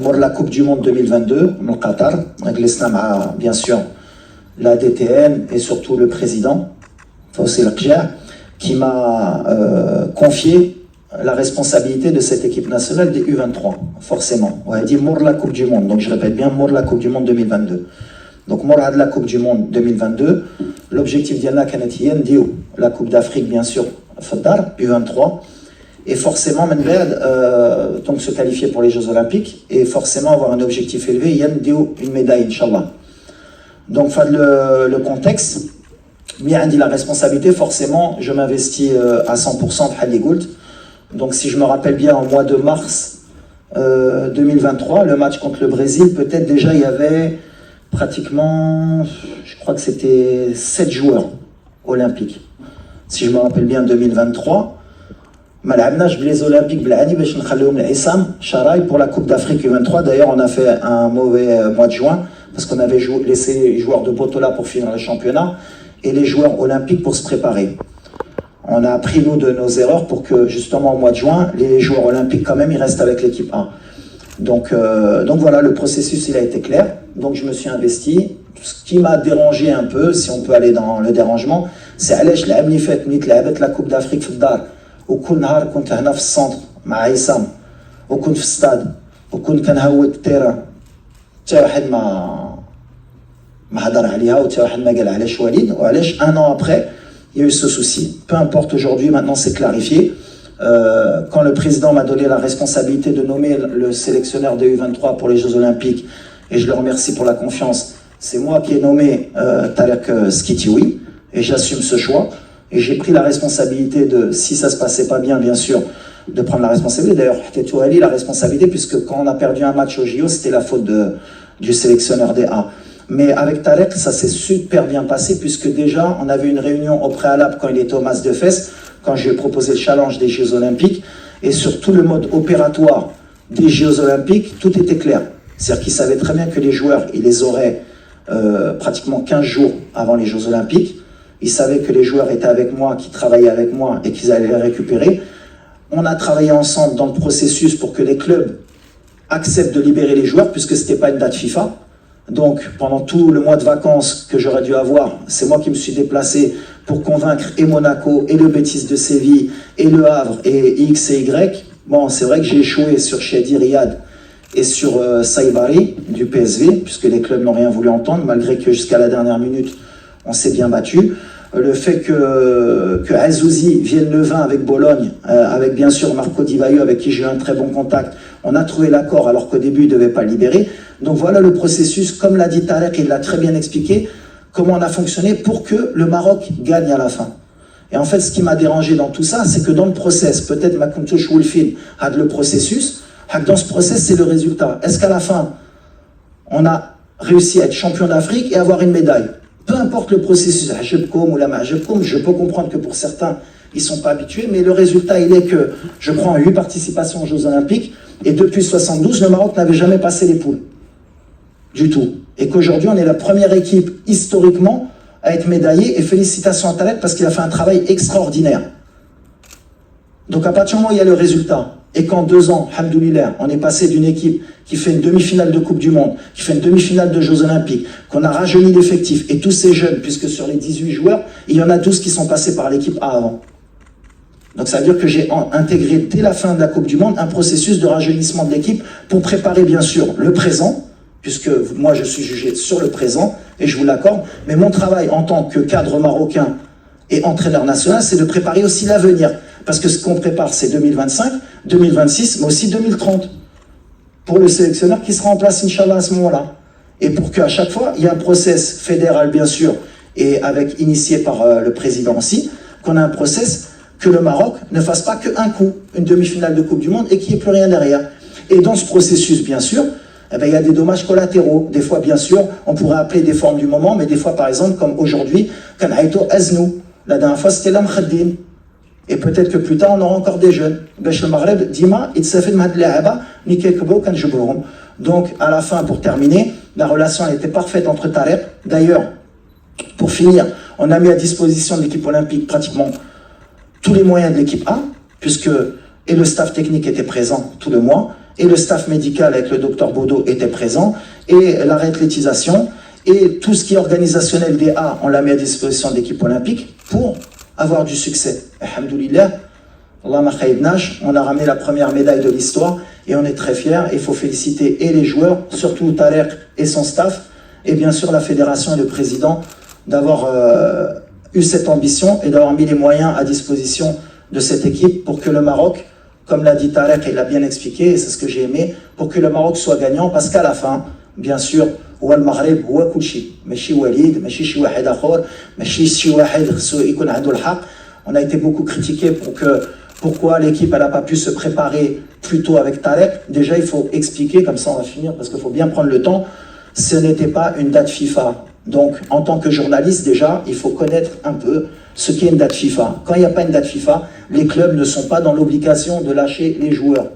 pour la Coupe du Monde 2022 au Qatar, avec l'Islam, bien sûr, la DTN et surtout le président, Fawzi Al-Qja, qui m'a confié la responsabilité de cette équipe nationale des U23, forcément. On a dit pour la Coupe du Monde, donc je répète bien, pour la Coupe du Monde 2022. Donc, pour la Coupe du Monde 2022, l'objectif d'Yana Kanatien, la Coupe d'Afrique, bien sûr, Faddar, U23, et forcément, donc se qualifier pour les Jeux Olympiques, et forcément avoir un objectif élevé, Yann une médaille, Inch'Allah. Donc, le contexte, bien dit la responsabilité, forcément, je m'investis à 100% de Hali Gould. Donc, si je me rappelle bien, au mois de mars 2023, le match contre le Brésil, peut-être déjà il y avait pratiquement, je crois que c'était 7 joueurs olympiques. Si je me rappelle bien, 2023, les Olympiques pour la Coupe d'Afrique U23. D'ailleurs, on a fait un mauvais mois de juin parce qu'on avait laissé les joueurs de Botola pour finir le championnat et les joueurs olympiques pour se préparer. On a appris, nous, de nos erreurs pour que, justement, au mois de juin, les joueurs olympiques, quand même, ils restent avec l'équipe A. Donc voilà, le processus, il a été clair. Donc je me suis investi. Ce qui m'a dérangé un peu, si on peut aller dans le dérangement, c'est علاش العام اللي فات ملي تلعبت لا كوب دافريك في الدار وكل نهار كنت هنا في السنتر مع عصام وكنت في الستاد وكنت كنهود التيران حتى واحد ما هضر عليها وحتى واحد ما قال علاش وليد وعلاش un an après il y a eu ce souci. Peu importe aujourd'hui, maintenant c'est clarifié. Quand le président m'a donné la responsabilité de nommer le sélectionneur des U23 pour les Jeux Olympiques, et je le remercie pour la confiance, c'est moi qui ai nommé Tarek Skitioui, et j'assume ce choix. Et j'ai pris la responsabilité de, si ça se passait pas bien, bien sûr, de prendre la responsabilité. D'ailleurs, Tetou Ali, la responsabilité, puisque quand on a perdu un match au JO, c'était la faute du sélectionneur des A. Mais avec Tarek, ça s'est super bien passé, puisque déjà, on avait une réunion au préalable quand il était au Mas de Fès, quand je lui ai proposé le challenge des Jeux Olympiques, et sur tout le mode opératoire des Jeux Olympiques, tout était clair. C'est-à-dire qu'il savait très bien que les joueurs, il les aurait pratiquement 15 jours avant les Jeux Olympiques. Il savait que les joueurs étaient avec moi, qui travaillaient avec moi et qu'ils allaient les récupérer. On a travaillé ensemble dans le processus pour que les clubs acceptent de libérer les joueurs, puisque ce n'était pas une date FIFA. Donc, pendant tout le mois de vacances que j'aurais dû avoir, c'est moi qui me suis déplacé pour convaincre et Monaco, et le Betis de Séville, et le Havre, et X et Y. Bon, c'est vrai que j'ai échoué sur Shadi Riyad et sur Saïbari du PSV, puisque les clubs n'ont rien voulu entendre, malgré que jusqu'à la dernière minute, on s'est bien battu. Le fait que Azouzi vienne le 20 avec Bologne, avec bien sûr Marco Di Vaio, avec qui j'ai eu un très bon contact, on a trouvé l'accord alors qu'au début il ne devait pas libérer. Donc voilà le processus, comme l'a dit Tarek, il l'a très bien expliqué, comment on a fonctionné pour que le Maroc gagne à la fin. Et en fait, ce qui m'a dérangé dans tout ça, c'est que dans le process, peut-être ma Kuntouch Wolfin a le processus, dans ce process, c'est le résultat. Est-ce qu'à la fin, on a réussi à être champion d'Afrique et avoir une médaille? Peu importe le processus, je peux comprendre que pour certains, ils ne sont pas habitués, mais le résultat, il est que je prends 8 participations aux Jeux Olympiques, et depuis 72, le Maroc n'avait jamais passé les poules. Du tout. Et qu'aujourd'hui, on est la première équipe, historiquement, à être médaillée, et félicitations à Tarek, parce qu'il a fait un travail extraordinaire. Donc à partir du moment où il y a le résultat, et qu'en 2 ans, alhamdoulilah, on est passé d'une équipe qui fait une demi-finale de Coupe du Monde, qui fait une demi-finale de Jeux Olympiques, qu'on a rajeuni l'effectif, et tous ces jeunes, puisque sur les 18 joueurs, il y en a 12 qui sont passés par l'équipe A avant. Donc ça veut dire que j'ai intégré dès la fin de la Coupe du Monde un processus de rajeunissement de l'équipe pour préparer bien sûr le présent, puisque moi je suis jugé sur le présent, et je vous l'accorde, mais mon travail en tant que cadre marocain et entraîneur national, c'est de préparer aussi l'avenir. Parce que ce qu'on prépare, c'est 2025, 2026, mais aussi 2030. Pour le sélectionneur qui sera en place, Inch'Allah, à ce moment-là. Et pour qu'à chaque fois, il y ait un process fédéral, bien sûr, et initié par le président aussi, qu'on a un process que le Maroc ne fasse pas qu'un coup, une demi-finale de Coupe du Monde, et qu'il n'y ait plus rien derrière. Et dans ce processus, bien sûr, eh bien, il y a des dommages collatéraux. Des fois, bien sûr, on pourrait appeler des formes du moment, mais des fois, par exemple, comme aujourd'hui, Kanaïto Aznou. La dernière fois, c'était Lamkhaddin. Et peut-être que plus tard, on aura encore des jeunes. Le Maghreb, Dima, donc, à la fin, pour terminer, la relation était parfaite entre Tarek. D'ailleurs, pour finir, on a mis à disposition de l'équipe olympique pratiquement tous les moyens de l'équipe A, puisque et le staff technique était présent tout le mois. et le staff médical avec le docteur Bodo était présent, et la réathlétisation, et tout ce qui est organisationnel des A, on l'a mis à disposition de l'équipe olympique pour avoir du succès. Alhamdoulilah, Allah ma khaïbnash, on a ramené la première médaille de l'histoire, et on est très fiers. Il faut féliciter et les joueurs, surtout Tarek et son staff, et bien sûr la fédération et le président d'avoir eu cette ambition et d'avoir mis les moyens à disposition de cette équipe pour que le Maroc, comme l'a dit Tarek et l'a bien expliqué, et c'est ce que j'ai aimé, pour que le Maroc soit gagnant, parce qu'à la fin, bien sûr, هو المغرب هو كل شيء ماشي وليد ماشي شي واحد اخر ماشي شي واحد خصو يكون عنده الحق. On a été beaucoup critiqué pourquoi l'équipe n'a pas pu se préparer plus tôt avec Tarek. Déjà, il faut expliquer, comme ça on va finir, parce qu'il faut bien prendre le temps. Ce n'était pas une date FIFA. Donc, en tant que journaliste, déjà, il faut connaître un peu ce qu'est une date FIFA. Quand il n'y a pas une date FIFA, les clubs ne sont pas dans l'obligation de lâcher les joueurs.